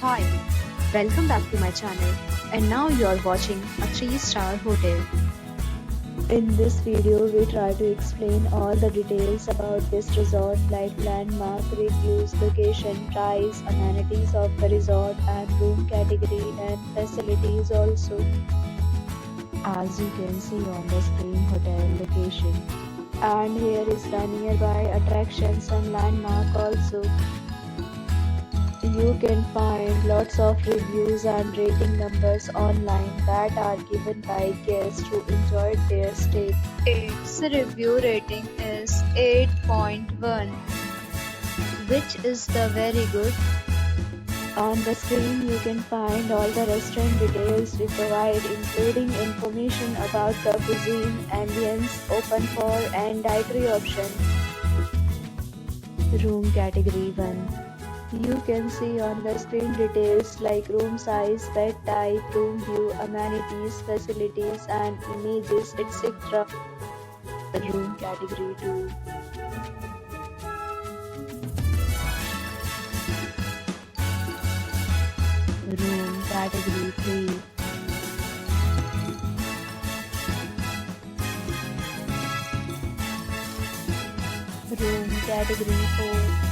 Hi, welcome back to my channel, and now you are watching a 3-star hotel. In this video, we try to explain all the details about this resort like landmark, reviews, location, price, amenities of the resort and room category and facilities also. As you can see on the screen, hotel location. And here is the nearby attractions and landmark also. You can find lots of reviews and rating numbers online that are given by guests who enjoyed their stay. Its review rating is 8.1, which is the very good. On the screen, you can find all the restaurant details we provide, including information about the cuisine, ambience, open for and dietary options. Room category 1. You can see on the screen details like room size, bed type, room view, amenities, facilities and images, etc. Room category 2. Room category 3. Room category 4.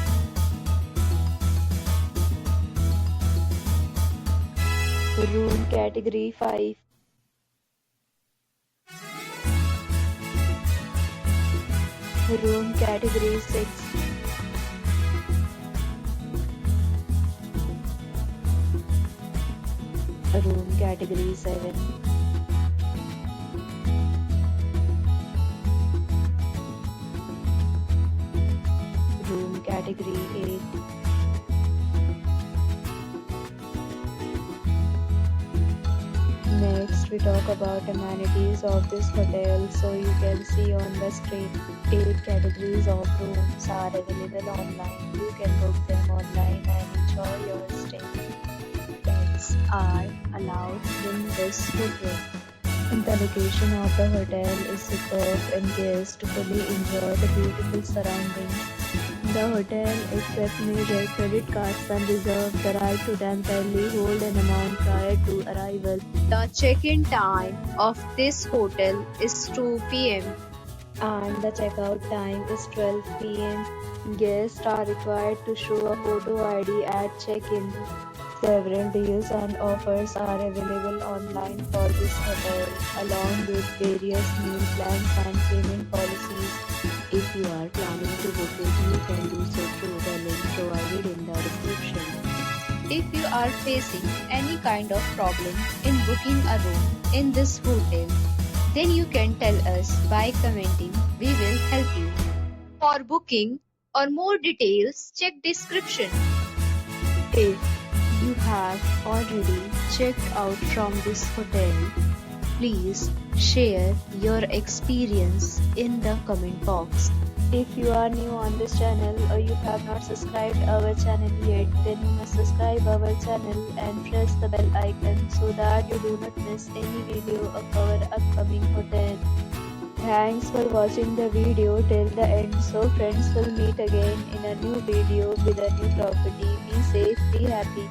Room category 5. Room category 6. Room category 7. Room category 8. Next, we talk about amenities of this hotel. So you can see on the screen, 8 categories of rooms are available online. You can book them online and enjoy your stay. Pets are allowed in this hotel. The location of the hotel is superb and guests fully enjoy the beautiful surroundings. The hotel accepts major credit cards and reserves the right to temporarily hold an amount prior to arrival. The check-in time of this hotel is 2 p.m. and the checkout time is 12 p.m. Guests are required to show a photo ID at check-in. Several deals and offers are available online for this hotel, along with various meal plans and payment policies. If you are planning to book it, you can do so through the link provided in the description. If you are facing any kind of problem in booking a room in this hotel, then you can tell us by commenting. We will help you. For booking or more details, check description. If you have already checked out from this hotel, please share your experience in the comment box. If you are new on this channel or you have not subscribed our channel yet, then you must subscribe our channel and press the bell icon so that you do not miss any video of our upcoming hotel. Thanks for watching the video till the end. So friends, will meet again in a new video with a new property. Be safe, be happy.